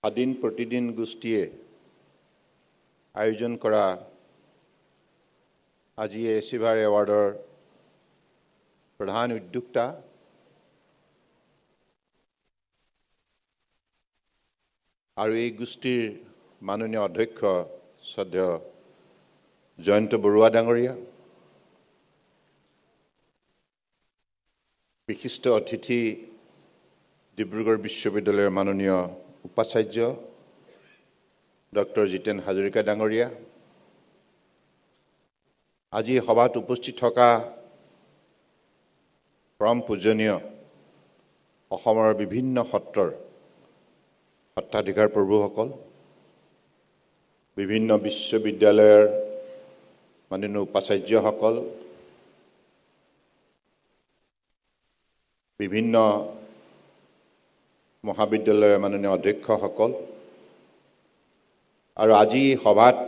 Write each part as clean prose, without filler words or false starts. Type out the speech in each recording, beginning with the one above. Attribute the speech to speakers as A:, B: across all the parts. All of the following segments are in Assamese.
A: স্বাধীন প্ৰতিদিন গোষ্ঠীয়ে আয়োজন কৰা আজি এচিভাৰ এৱাৰ্ডৰ প্ৰধান উদ্যোক্তা আৰু এই গোষ্ঠীৰ মাননীয় অধ্যক্ষ শ্ৰদ্ধেয় জয়ন্ত বৰুৱা ডাঙৰীয়া, বিশিষ্ট অতিথি ডিব্ৰুগড় বিশ্ববিদ্যালয়ৰ মাননীয় উপাচাৰ্য ডক্টৰ জিতেন হাজৰিকা ডাঙৰীয়া, আজি সভাত উপস্থিত থকা পৰম পূজনীয় অসমৰ বিভিন্ন সত্ৰৰ সত্ৰাধিকাৰ প্ৰভুসকল, বিভিন্ন বিশ্ববিদ্যালয়ৰ মাননীয় উপাচাৰ্যসকল, বিভিন্ন মহাবিদ্যালয়ৰ মাননীয় অধ্যক্ষসকল আৰু আজি সভাত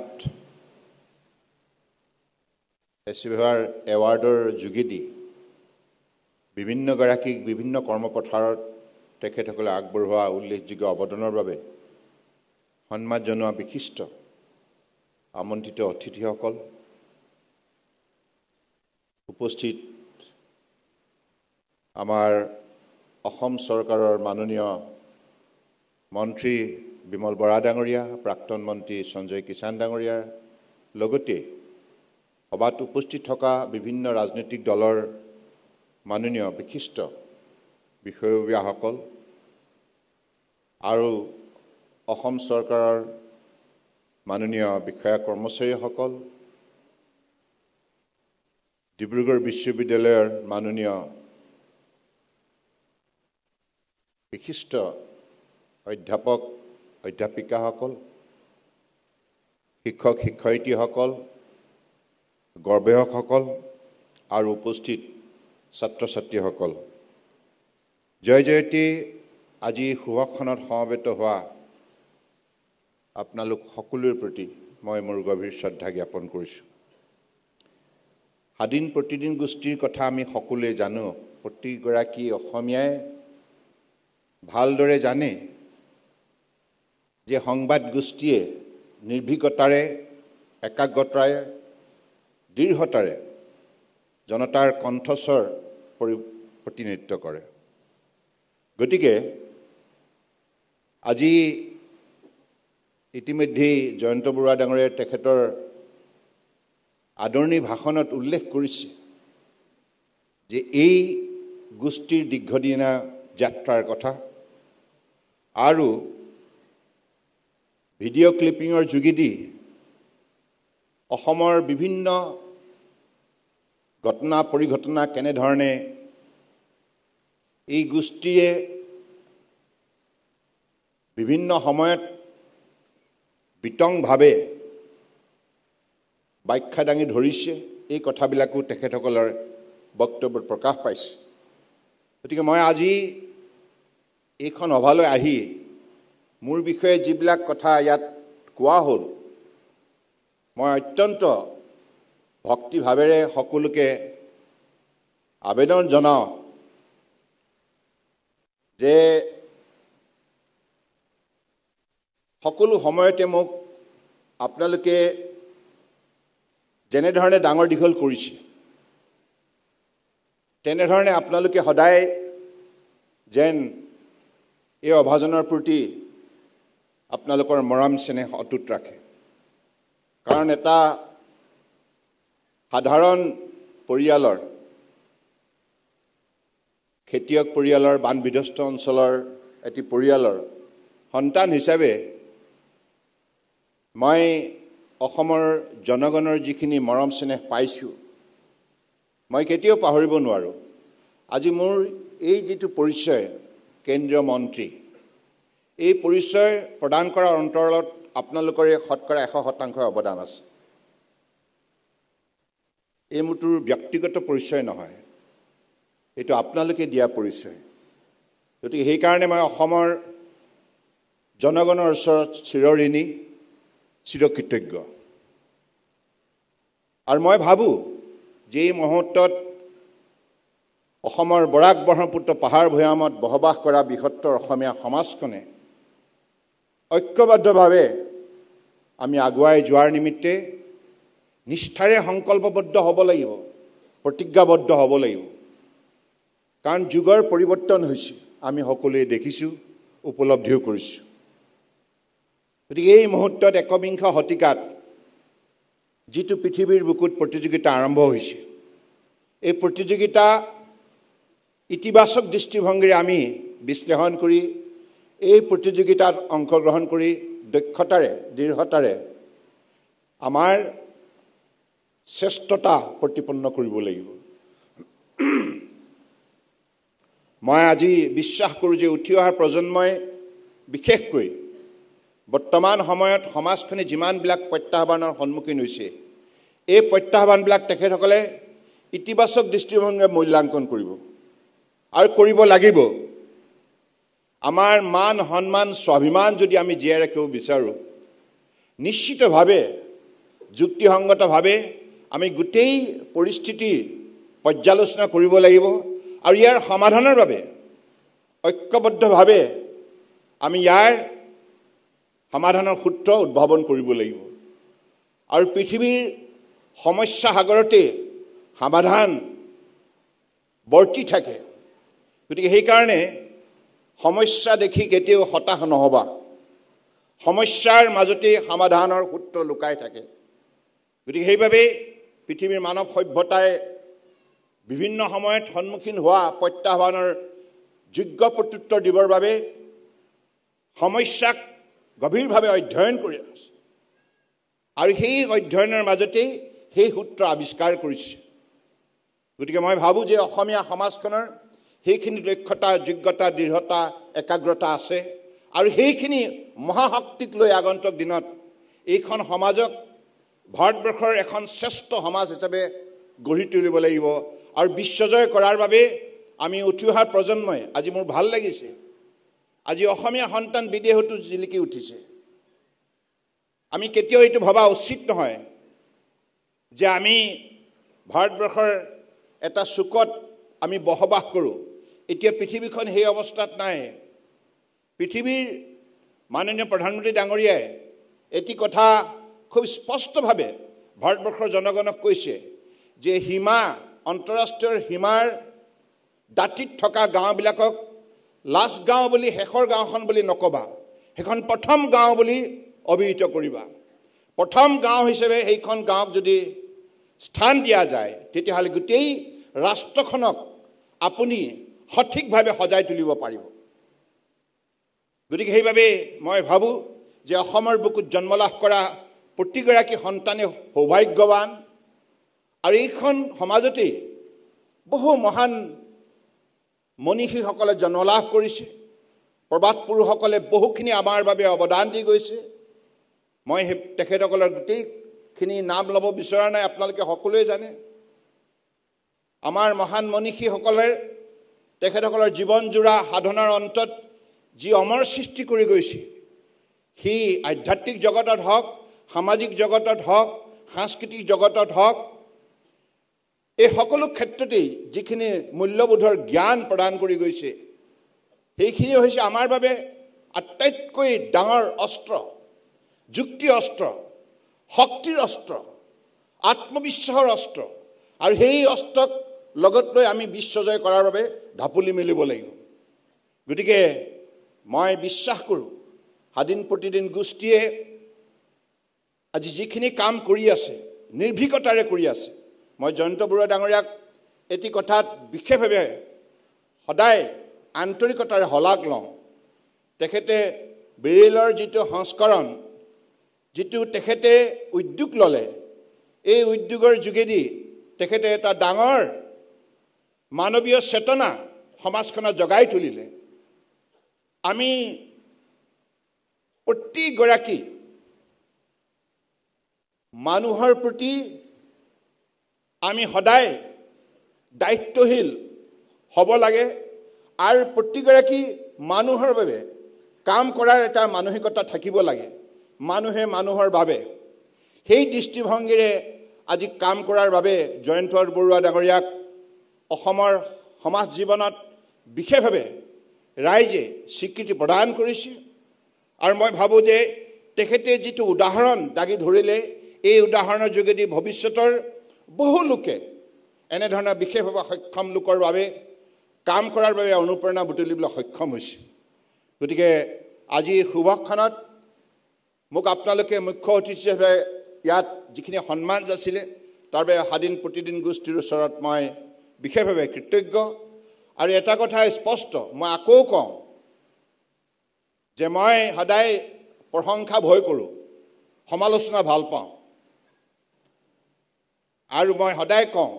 A: এচিভাৰ এৱাৰ্ডৰ যোগেদি বিভিন্নগৰাকীক বিভিন্ন কৰ্মপথাৰত তেখেতসকলে আগবঢ়োৱা উল্লেখযোগ্য অৱদানৰ বাবে সন্মান জনোৱা বিশিষ্ট আমন্ত্ৰিত অতিথিসকল, উপস্থিত আমাৰ অসম চৰকাৰৰ মাননীয় মন্ত্ৰী বিমল বৰা ডাঙৰীয়া, প্ৰাক্তন মন্ত্ৰী সঞ্জয় কিষাণ ডাঙৰীয়াৰ লগতে সভাত উপস্থিত থকা বিভিন্ন ৰাজনৈতিক দলৰ মাননীয় বিশিষ্ট বিষয়ববীয়াসকল আৰু অসম চৰকাৰৰ মাননীয় বিষয়া কৰ্মচাৰীসকল, ডিব্ৰুগড় বিশ্ববিদ্যালয়ৰ মাননীয় বিশিষ্ট অধ্যাপক অধ্যাপিকাসকল, শিক্ষক শিক্ষয়িত্ৰীসকল, গৱেষকসকল আৰু উপস্থিত ছাত্ৰ ছাত্ৰীসকল, জয় জয়তী আজি সুভাষখনত সমবেত হোৱা আপোনালোক সকলোৰে প্ৰতি মই মোৰ গভীৰ শ্ৰদ্ধা জ্ঞাপন কৰিছোঁ। স্বাধীন প্ৰতিদিন গোষ্ঠীৰ কথা আমি সকলোৱে জানো, প্ৰতিগৰাকী অসমীয়াই ভালদৰে জানে যে সংবাদ গোষ্ঠীয়ে নিৰ্ভীকতাৰে, একাগ্ৰতাৰে, দৃঢ়তাৰে জনতাৰ কণ্ঠস্বৰ প্ৰতিনিধিত্ব কৰে। গতিকে আজি ইতিমধ্যেই জয়ন্ত বৰুৱা ডাঙৰীয়াই তেখেতৰ আদৰণি ভাষণত উল্লেখ কৰিছে যে এই গোষ্ঠীৰ দীৰ্ঘদিনীয়া যাত্ৰাৰ কথা আৰু ভিডিঅ' ক্লিপিঙৰ যোগেদি অসমৰ বিভিন্ন ঘটনা পৰিঘটনা কেনেধৰণে এই গোষ্ঠীয়ে বিভিন্ন সময়ত বিতংভাৱে ব্যাখ্যা দাঙি ধৰিছে, এই কথাবিলাকো তেখেতসকলৰ বক্তব্যত প্ৰকাশ পাইছে। গতিকে মই আজি এইখন সভালৈ আহি মোৰ বিষয়ে যিবিলাক কথা ইয়াত কোৱা হ'ল, মই অত্যন্ত ভক্তিভাৱেৰে সকলোকে আবেদন জনাওঁ যে সকলো সময়তে মোক আপোনালোকে যেনেধৰণে ডাঙৰ দীঘল কৰিছে তেনেধৰণে আপোনালোকে সদায় যেন এই অভাজনৰ প্ৰতি আপোনালোকৰ মৰম চেনেহ অটুট ৰাখে। কাৰণ এটা সাধাৰণ পৰিয়ালৰ, খেতিয়ক পৰিয়ালৰ, বানবিধ্বস্ত অঞ্চলৰ এটি পৰিয়ালৰ সন্তান হিচাপে মই অসমৰ জনগণৰ যিখিনি মৰম চেনেহ পাইছোঁ মই কেতিয়াও পাহৰিব নোৱাৰোঁ। আজি মোৰ এই যিটো পৰিচয় কেন্দ্ৰীয় মন্ত্ৰী, এই পৰিচয় প্ৰদান কৰাৰ অন্তৰালত আপোনালোকৰে শতকৰা 100% অৱদান আছে। এই মোৰ ব্যক্তিগত পৰিচয় নহয়, এইটো আপোনালোকে দিয়া পৰিচয়। গতিকে সেইকাৰণে মই অসমৰ জনগণৰ ওচৰত চিৰঋণী, চিৰকৃতজ্ঞ। আৰু মই ভাবোঁ যে এই মুহূৰ্তত অসমৰ বৰাক ব্ৰহ্মপুত্ৰ পাহাৰ ভৈয়ামত বসবাস কৰা বৃহত্তৰ অসমীয়া সমাজখনে ঐক্যবদ্ধভাৱে আমি আগুৱাই যোৱাৰ নিমিত্তে নিষ্ঠাৰে সংকল্পবদ্ধ হ'ব লাগিব, প্ৰতিজ্ঞাবদ্ধ হ'ব লাগিব। কাৰণ যুগৰ পৰিৱৰ্তন হৈছে, আমি সকলোৱে দেখিছোঁ, উপলব্ধিও কৰিছোঁ। গতিকে এই মুহূৰ্তত একবিংশ শতিকাত যিটো পৃথিৱীৰ বুকুত প্ৰতিযোগিতা আৰম্ভ হৈছে, এই প্ৰতিযোগিতা ইতিবাচক দৃষ্টিভংগীৰে আমি বিশ্লেষণ কৰি এই প্ৰতিযোগিতাত অংশগ্ৰহণ কৰি দক্ষতাৰে, দৃঢ়তাৰে আমাৰ শ্ৰেষ্ঠতা প্ৰতিপন্ন কৰিব লাগিব। মই আজি বিশ্বাস কৰোঁ যে উঠি অহা প্ৰজন্মই বিশেষকৈ বৰ্তমান সময়ত সমাজখনে যিমানবিলাক প্ৰত্যাহ্বানৰ সন্মুখীন হৈছে, এই প্ৰত্যাহ্বানবিলাক তেখেতসকলে ইতিবাচক দৃষ্টিভংগীৰে মূল্যাংকন কৰিব আৰু কৰিব লাগিব। আমাৰ মান, সন্মান, স্বাভিমান যদি আমি জীয়াই ৰাখিব বিচাৰোঁ, নিশ্চিতভাৱে যুক্তিসংগতভাৱে আমি গোটেই পৰিস্থিতিৰ পৰ্যালোচনা কৰিব লাগিব আৰু ইয়াৰ সমাধানৰ বাবে ঐক্যবদ্ধভাৱে আমি ইয়াৰ সমাধানৰ সূত্ৰ উদ্ভাৱন কৰিব লাগিব। আৰু পৃথিৱীৰ সমস্যা সাগৰতে সমাধান বৰ্তি থাকে। গতিকে সেইকাৰণে সমস্যা দেখি কেতিয়াও হতাশ নহ'বা। সমস্যাৰ মাজতে সমাধানৰ সূত্ৰ লুকাই থাকে। গতিকে সেইবাবে পৃথিৱীৰ মানৱ সভ্যতাই বিভিন্ন সময়ত সন্মুখীন হোৱা প্ৰত্যাহ্বানৰ যোগ্য প্ৰত্যুত্তৰ দিবৰ বাবে সমস্যাক গভীৰভাৱে অধ্যয়ন কৰি আছে আৰু সেই অধ্যয়নৰ মাজতেই সেই সূত্ৰ আৱিষ্কাৰ কৰিছে। গতিকে মই ভাবোঁ যে অসমীয়া সমাজখনৰ সেইখিনি দক্ষতা, যোগ্যতা, দৃঢ়তা, একাগ্ৰতা আছে আৰু সেইখিনি মহাশক্তিক লৈ আগন্তুক দিনত এইখন সমাজক ভাৰতবৰ্ষৰ এখন শ্ৰেষ্ঠ সমাজ হিচাপে গঢ়ি তুলিব লাগিব। আৰু বিশ্বজয় কৰাৰ বাবে আমি উঠি অহা প্ৰজন্মই, আজি মোৰ ভাল লাগিছে, আজি অসমীয়া সন্তান বিদেশতো জিলিকি উঠিছে। আমি কেতিয়াও এইটো ভবা উচিত নহয় যে আমি ভাৰতবৰ্ষৰ এটা চুকত আমি বসবাস কৰোঁ। এতিয়া পৃথিৱীখন সেই অৱস্থাত নাই। পৃথিৱীৰ মাননীয় প্ৰধানমন্ত্ৰী ডাঙৰীয়াই এটি কথা খুব স্পষ্টভাৱে ভাৰতবৰ্ষৰ জনগণক কৈছে যে সীমা, আন্তঃৰাষ্ট্ৰীয় সীমাৰ দাঁতিত থকা গাঁওবিলাকক লাষ্ট গাঁও বুলি, শেষৰ গাঁওখন বুলি নক'বা, সেইখন প্ৰথম গাঁও বুলি অভিহিত কৰিবা। প্ৰথম গাঁও হিচাপে সেইখন গাঁৱক যদি স্থান দিয়া যায়, তেতিয়াহ'লে গোটেই ৰাষ্ট্ৰখনক আপুনি সঠিকভাৱে সজাই তুলিব পাৰিব। গতিকে সেইবাবে মই ভাবোঁ যে অসমৰ বুকুত জন্ম লাভ কৰা প্ৰতিগৰাকী সন্তানে সৌভাগ্যৱান আৰু এইখন সমাজতেই বহু মহান মনীষীসকলে জন্ম লাভ কৰিছে। প্ৰবাদ পুৰুষসকলে বহুখিনি আমাৰ বাবে অৱদান দি গৈছে। মই তেখেতসকলৰ গোটেইখিনি নাম ল'ব বিচৰা নাই, আপোনালোকে সকলোৱে জানে। আমাৰ মহান মনীষীসকলে তেখেতসকলৰ জীৱনজোৰা সাধনাৰ অন্তত যি অমৰ সৃষ্টি কৰি গৈছে, সি আধ্যাত্মিক জগতত হওক, সামাজিক জগতত হওক, সাংস্কৃতিক জগতত হওক, এই সকলো ক্ষেত্ৰতেই যিখিনি মূল্যবোধৰ জ্ঞান প্ৰদান কৰি গৈছে, সেইখিনি হৈছে আমাৰ বাবে আটাইতকৈ ডাঙৰ অস্ত্ৰ, যুক্তি অস্ত্ৰ, শক্তিৰ অস্ত্ৰ, আত্মবিশ্বাসৰ অস্ত্ৰ। আৰু সেই অস্ত্ৰক লগত লৈ আমি বিশ্বজয় কৰাৰ বাবে ঢাপলি মেলিব লাগিব। গতিকে মই বিশ্বাস কৰোঁ স্বাধীন প্ৰতিদিন গোষ্ঠীয়ে আজি যিখিনি কাম কৰি আছে, নিৰ্ভীকতাৰে কৰি আছে। মই জয়ন্ত বৰুৱা ডাঙৰীয়াক এটি কথাত বিশেষভাৱে সদায় আন্তৰিকতাৰে শলাগ লওঁ। তেখেতে বেৰেলৰ যিটো সংস্কৰণ, যিটো তেখেতে উদ্যোগ ল'লে, এই উদ্যোগৰ যোগেদি তেখেতে এটা ডাঙৰ মানৱীয় চেতনা সমাজখনত জগাই তুলিলে। আমি প্ৰতিগৰাকী মানুহৰ প্ৰতি আমি সদায় দায়িত্বশীল হ'ব লাগে আৰু প্ৰতিগৰাকী মানুহৰ বাবে কাম কৰাৰ এটা মানসিকতা থাকিব লাগে। মানুহে মানুহৰ বাবে সেই দৃষ্টিভংগীৰে আজি কাম কৰাৰ বাবে জয়ন্ত বৰুৱা ডাঙৰীয়াক অসমৰ সমাজ জীৱনত বিশেষভাৱে ৰাইজে স্বীকৃতি প্ৰদান কৰিছে আৰু মই ভাবোঁ যে তেখেতে যিটো উদাহৰণ দাঙি ধৰিলে এই উদাহৰণৰ যোগেদি ভৱিষ্যতৰ বহু লোকে এনেধৰণৰ বিশেষভাৱে সক্ষম লোকৰ বাবে কাম কৰাৰ বাবে অনুপ্ৰেৰণা বুটলিবলৈ সক্ষম হৈছে গতিকে আজি শুভক্ষণত মোক আপোনালোকে মুখ্য অতিথি হিচাপে ইয়াত যিখিনি সন্মান যাচিলে তাৰ বাবে স্বাধীন প্ৰতিদিন গোষ্ঠীৰ ওচৰত মই বিশেষভাৱে কৃতজ্ঞ আৰু এটা কথা স্পষ্ট মই আকৌ কওঁ যে মই সদায় প্ৰশংসা ভয় কৰোঁ সমালোচনা ভাল পাওঁ আৰু মই সদায় কওঁ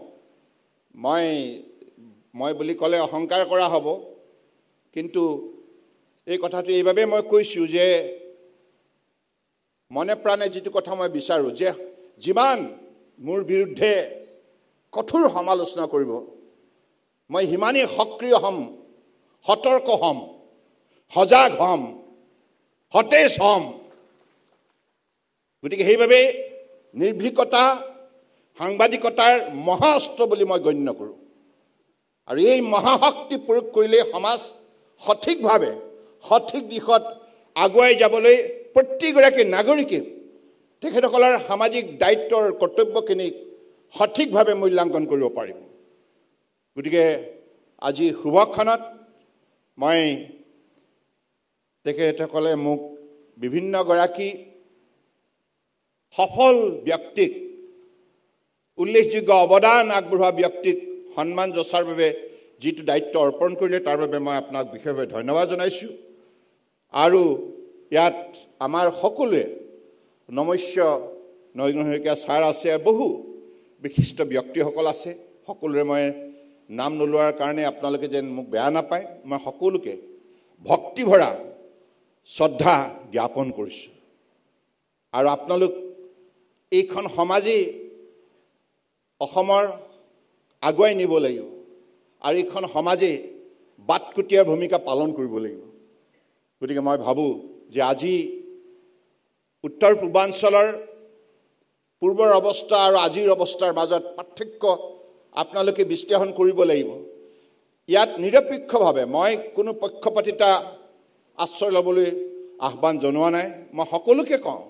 A: মই বুলি ক'লে অহংকাৰ কৰা হ'ব কিন্তু এই কথাটো এইভাৱে মই কৈছোঁ যে মনে প্ৰাণে যিটো কথা মই বিচাৰোঁ যে যিমান মোৰ বিৰুদ্ধে কঠোৰ সমালোচনা কৰিব মই সিমানেই সক্ৰিয় হ'ম সতৰ্ক হ'ম সজাগ হ'ম সতেজ হ'ম গতিকে সেইভাৱে নিৰ্ভীকতা সাংবাদিকতাৰ মহাস্ত্ৰ বুলি মই গণ্য কৰোঁ আৰু এই মহাশক্তি প্ৰয়োগ কৰিলে সমাজ সঠিকভাৱে সঠিক দিশত আগুৱাই যাবলৈ প্ৰত্যেকগৰাকী নাগৰিকে তেখেতসকলৰ সামাজিক দায়িত্বৰ কৰ্তব্যখিনিক সঠিকভাৱে মূল্যাংকন কৰিব পাৰিব গতিকে আজি শুভক্ষণত মই তেখেতসকলে মোক বিভিন্নগৰাকী সফল ব্যক্তিক উল্লেখযোগ্য অৱদান আগবঢ়োৱা ব্যক্তিক সন্মান যচাৰ বাবে যিটো দায়িত্ব অৰ্পণ কৰিলে তাৰ বাবে মই আপোনাক বিশেষভাৱে ধন্যবাদ জনাইছোঁ আৰু ইয়াত আমাৰ সকলোৱে নমস্য নৰেন্দ্ৰ শইকীয়া ছাৰ আছে আৰু বহু বিশিষ্ট ব্যক্তিসকল আছে সকলোৰে মই নাম নোলোৱাৰ কাৰণে আপোনালোকে যেন মোক বেয়া নাপায় মই সকলোকে ভক্তিভৰা শ্ৰদ্ধা জ্ঞাপন কৰিছোঁ আৰু আপোনালোক এইখন সমাজেই অসমৰ আগুৱাই নিব লাগিব আৰু এইখন সমাজে বাটকুটীয়াৰ ভূমিকা পালন কৰিব লাগিব গতিকে মই ভাবোঁ যে আজি উত্তৰ পূৰ্বাঞ্চলৰ পূৰ্বৰ অৱস্থা আৰু আজিৰ অৱস্থাৰ মাজত পাৰ্থক্য আপোনালোকে বিশ্লেষণ কৰিব লাগিব ইয়াত নিৰপেক্ষভাৱে মই কোনো পক্ষপাতিতা আশ্ৰয় ল'বলৈ আহ্বান জনোৱা নাই মই সকলোকে কওঁ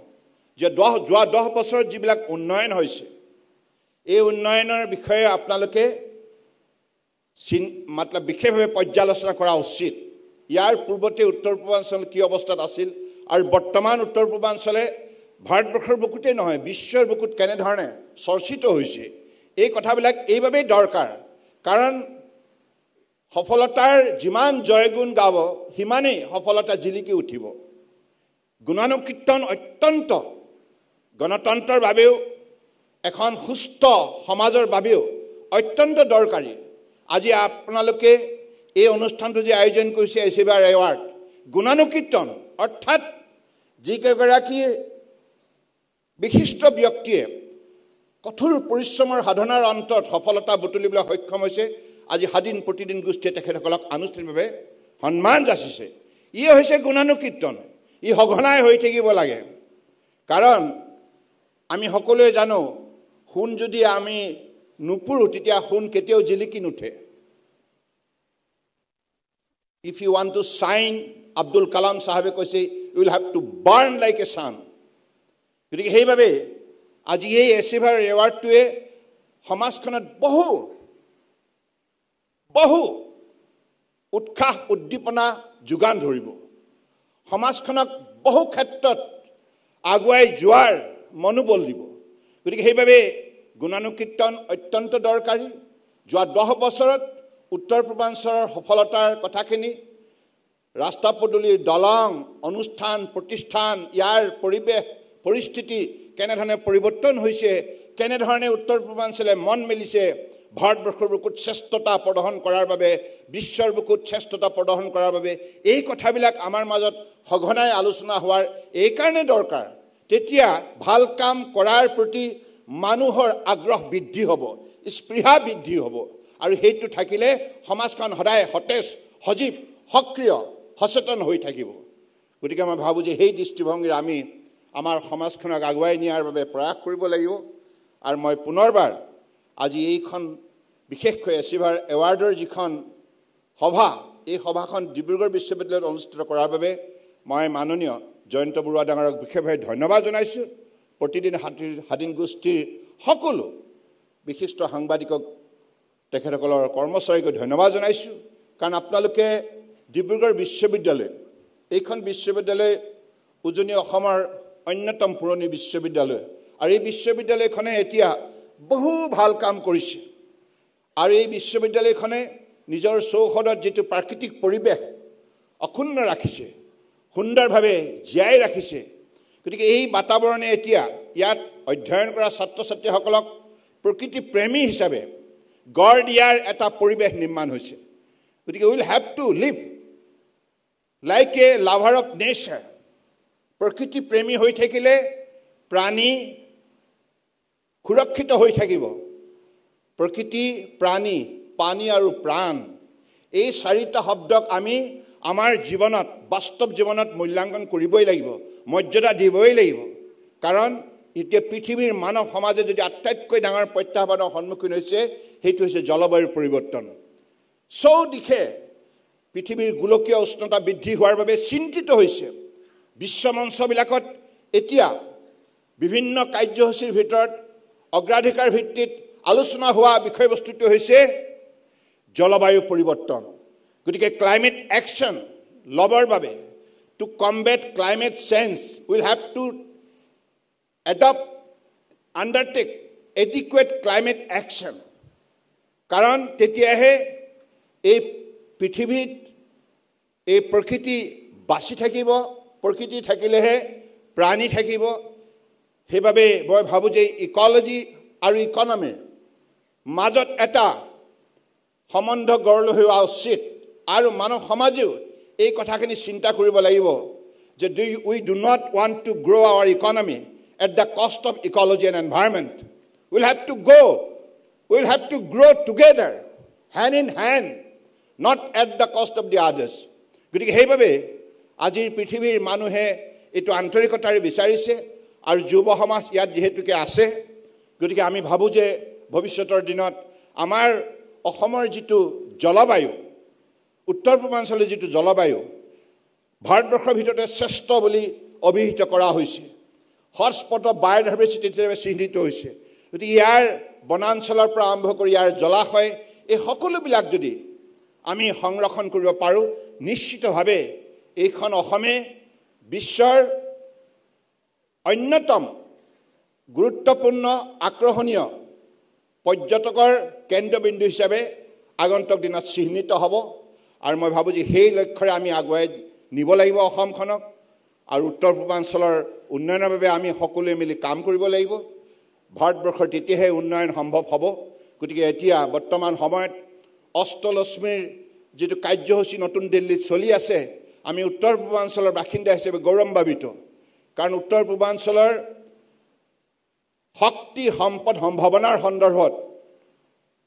A: যে যোৱা 10 বছৰত যিবিলাক উন্নয়ন হৈছে এই উন্নয়নৰ বিষয়ে আপোনালোকে বিশেষভাৱে পৰ্যালোচনা কৰা উচিত ইয়াৰ পূৰ্বতে উত্তৰ পূৰ্বাঞ্চল কি অৱস্থাত আছিল আৰু বৰ্তমান উত্তৰ পূৰ্বাঞ্চলে ভাৰতবৰ্ষৰ বুকুতেই নহয় বিশ্বৰ বুকুত কেনেধৰণে চৰ্চিত হৈছে এই কথাবিলাক এইভাৱেই দৰকাৰ কাৰণ সফলতাৰ যিমান জয়গুণ গাব সিমানেই সফলতা জিলিকি উঠিব গুণানুকীৰ্তন অত্যন্ত গণতন্ত্ৰৰ বাবেও এখন সুস্থ সমাজৰ বাবেও অত্যন্ত দৰকাৰী আজি আপোনালোকে এই অনুষ্ঠানটো যে আয়োজন কৰিছে এচিভাৰ এৱাৰ্ড গুণানুকীৰ্তন অৰ্থাৎ যিকেইগৰাকী বিশিষ্ট ব্যক্তিয়ে কঠোৰ পৰিশ্ৰমৰ সাধনাৰ অন্তত সফলতা বুটলিবলৈ সক্ষম হৈছে আজি স্বাধীন প্ৰতিদিন গোষ্ঠীয়ে তেখেতসকলক আনুষ্ঠানিকভাৱে সন্মান যাচিছে ই হৈছে গুণানুকীৰ্তন ই সঘনাই হৈ থাকিব লাগে কাৰণ আমি সকলোৱে জানো সোণ যদি আমি নুপুৰো তেতিয়া সোণ কেতিয়াও জিলিকি নুঠে if you want to shine Abdul Kalam সাহেবে কৈছে you will have to burn like a sun গতিকে সেইভাৱে আজি এই এচিভাৰ এৱাৰ্ডটোৱে সমাজখনত বহু উৎসাহ উদ্দীপনা যোগান ধৰিব সমাজখনক বহু ক্ষেত্ৰত আগুৱাই যোৱাৰ মনোবল দিব গতিকে সেইভাৱে গুণানুকীৰ্তন অত্যন্ত দৰকাৰী যোৱা 10 বছৰত উত্তৰ পূৰ্বাঞ্চলৰ সফলতাৰ কথাখিনি ৰাস্তা পদূলি দলং অনুষ্ঠান প্ৰতিষ্ঠান ইয়াৰ পৰিৱেশ পৰিস্থিতি কেনেধৰণে পৰিৱৰ্তন হৈছে কেনেধৰণে উত্তৰ পূৰ্বাঞ্চলে মন মেলিছে ভাৰতবৰ্ষৰ বুকুত শ্ৰেষ্ঠতা প্ৰদৰ্শন কৰাৰ বাবে বিশ্বৰ বুকুত শ্ৰেষ্ঠতা প্ৰদৰ্শন কৰাৰ বাবে এই কথাবিলাক আমাৰ মাজত সঘনাই আলোচনা হোৱাৰ এই কাৰণে দৰকাৰ তেতিয়া ভাল কাম কৰাৰ প্ৰতি মানুহৰ আগ্ৰহ বৃদ্ধি হ'ব স্পৃহা বৃদ্ধি হ'ব আৰু সেইটো থাকিলে সমাজখন সদায় সতেজ সজীৱ সক্ৰিয় সচেতন হৈ থাকিব গতিকে মই ভাবোঁ যে সেই দৃষ্টিভংগীৰে আমি আমাৰ সমাজখনক আগুৱাই নিয়াৰ বাবে প্ৰয়াস কৰিব লাগিব আৰু মই পুনৰবাৰ আজি এইখন বিশেষকৈ এচিভাৰ এৱাৰ্ডৰ যিখন সভা এই সভাখন ডিব্ৰুগড় বিশ্ববিদ্যালয়ত অনুষ্ঠিত কৰাৰ বাবে মই মাননীয় জয়ন্ত বৰুৱা ডাঙৰক বিশেষভাৱে ধন্যবাদ জনাইছোঁ প্ৰতিদিন হাদিন গোষ্ঠীৰ সকলো বিশিষ্ট সাংবাদিকক তেখেতসকলৰ কৰ্মচাৰীক ধন্যবাদ জনাইছোঁ কাৰণ আপোনালোকে ডিব্ৰুগড় বিশ্ববিদ্যালয় এইখন বিশ্ববিদ্যালয় উজনি অসমৰ অন্যতম পুৰণি বিশ্ববিদ্যালয় আৰু এই বিশ্ববিদ্যালয়খনে এতিয়া বহু ভাল কাম কৰিছে আৰু এই বিশ্ববিদ্যালয়খনে নিজৰ চৌহদত যেটো প্ৰাকৃতিক পৰিবেশ অক্ষুণ্ণ ৰাখিছে সুন্দৰভাৱে জীয়াই ৰাখিছে গতিকে এই বাতাবৰণে এতিয়া ইয়াত অধ্যয়ন কৰা ছাত্ৰ-ছাত্ৰীসকলক প্ৰকৃতি প্ৰেমী হিচাপে গঢ় দিয়াৰ এটা পৰিবেশ নিৰ্মাণ হৈছে গতিকে will have to live like a lover of nature প্ৰকৃতি প্ৰেমী হৈ থাকিলে প্ৰাণী সুৰক্ষিত হৈ থাকিব প্ৰকৃতি প্ৰাণী পানী আৰু প্ৰাণ এই চাৰিটা শব্দক আমি আমাৰ জীৱনত বাস্তৱ জীৱনত মূল্যাংকন কৰিবই লাগিব মৰ্যাদা দিবই লাগিব কাৰণ এতিয়া পৃথিৱীৰ মানৱ সমাজে যদি আটাইতকৈ ডাঙৰ প্ৰত্যাহ্বানৰ সন্মুখীন হৈছে সেইটো হৈছে জলবায়ুৰ পৰিৱৰ্তন চৌদিশে পৃথিৱীৰ গোলকীয় উষ্ণতা বৃদ্ধি হোৱাৰ বাবে চিন্তিত হৈছে বিশ্ব মঞ্চবিলাকত এতিয়া বিভিন্ন কাৰ্যসূচীৰ ভিতৰত অগ্ৰাধিকাৰ ভিত্তিত আলোচনা হোৱা বিষয়বস্তুটো হৈছে জলবায়ু পৰিৱৰ্তন গতিকে ক্লাইমেট একশ্যন ল'বৰ বাবে to combat climate change will have to adopt undertake adequate climate action কাৰণ তেতিয়াহে এই পৃথিৱীত এই প্ৰকৃতি বাচি থাকিব প্ৰকৃতি থাকিলেহে প্ৰাণী থাকিব সেইবাবে মই ভাবো যে ইকোলজি আৰু ইকনমি মাজত এটা সম্বন্ধ গঢ় লৈ হোৱা উচিত আৰু মানৱ সমাজেও এই কথাখিনি চিন্তা কৰিব লাগিব যে we do not want to grow our economy at the cost of ecology and environment. We'll have to grow together, hand in hand, not at the cost of the others. গতিকে সেইভাবে আজিৰ পৃথিৱীৰ মানুহে এটো আন্তৰিকতাৰে বিচাৰিছে আৰু যুৱ সমাজ ইয়াত যেহেতুকে আছে গতিকে আমি ভাবো যে ভৱিষ্যতৰ দিনত আমাৰ অসমৰ যেটো জলবায়ু উত্তৰ পূৰ্বাঞ্চলৰ যেটো জলবায়ু ভাৰতবৰ্ষৰ ভিতৰতে শ্ৰেষ্ঠ বুলি অভিহিত কৰা হৈছে হটস্পট অফ বায়োডাইভাৰ্চিটি হিচাপে চিহ্নিত হৈছে গতিকে ইয়াৰ বনাঞ্চলৰ পৰা আৰম্ভ কৰি ইয়াৰ জলাশয় এই সকলোবিলাক যদি আমি সংৰক্ষণ কৰিব পাৰোঁ নিশ্চিতভাৱে এইখন অসমে বিশ্বৰ অন্যতম গুৰুত্বপূৰ্ণ আকৰ্ষণীয় পৰ্যটকৰ কেন্দ্ৰবিন্দু হিচাপে আগন্তুক দিনত চিহ্নিত হ'ব আৰু মই ভাবো যে সেই লক্ষ্যৰে আমি আগুৱাই নিব লাগিব অসমখনক আৰু উত্তৰ পূৰ্বাঞ্চলৰ উন্নয়নৰ বাবে আমি সকলোৱে মিলি কাম কৰিব লাগিব ভাৰতবৰ্ষৰ তেতিয়াহে উন্নয়ন সম্ভৱ হ'ব গতিকে এতিয়া বৰ্তমান সময়ত অষ্টলক্ষ্মীৰ যেটো কাৰ্যসূচী নতুন দিল্লীত চলি আছে আমি উত্তৰ পূৰ্বাঞ্চলৰ বাসিন্দা হিচাপে গৌৰৱান্বিত কাৰণ উত্তৰ পূৰ্বাঞ্চলৰ শক্তি সম্পদ সম্ভাৱনাৰ সন্দৰ্ভত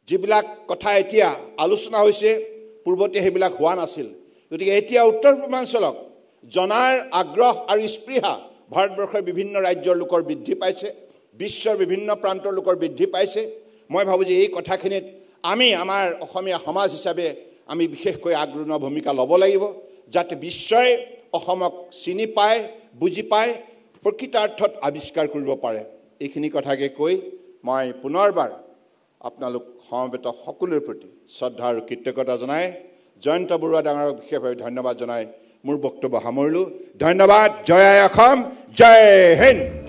A: যিবিলাক কথা এতিয়া আলোচনা হৈছে পূৰ্বতে সেইবিলাক হোৱা নাছিল গতিকে এতিয়া উত্তৰ পূৰ্বাঞ্চলক জনাৰ আগ্ৰহ আৰু স্পৃহা ভাৰতবৰ্ষৰ বিভিন্ন ৰাজ্যৰ লোকৰ বৃদ্ধি পাইছে বিশ্বৰ বিভিন্ন প্ৰান্তৰ লোকৰ বৃদ্ধি পাইছে মই ভাবো যে এই কথাখিনিত আমি আমাৰ অসমীয়া সমাজ হিচাপে আমি বিশেষকৈ আগ্ৰহী ভূমিকা ল'ব লাগিব যাতে বিশ্বই অসমক চিনি পায় বুজি পায় প্ৰকৃতাৰ্থত আৱিষ্কাৰ কৰিব পাৰে এইখিনি কথাকে কৈ মই পুনৰবাৰ আপোনালোক সমবেত সকলোৰ প্ৰতি শ্ৰদ্ধা আৰু কৃতজ্ঞতা জনাই জয়ন্ত বৰুৱা ডাঙৰক বিশেষভাৱে ধন্যবাদ জনাই মোৰ বক্তব্য সামৰিলোঁ ধন্যবাদ জয় অসম জয় হিন্দ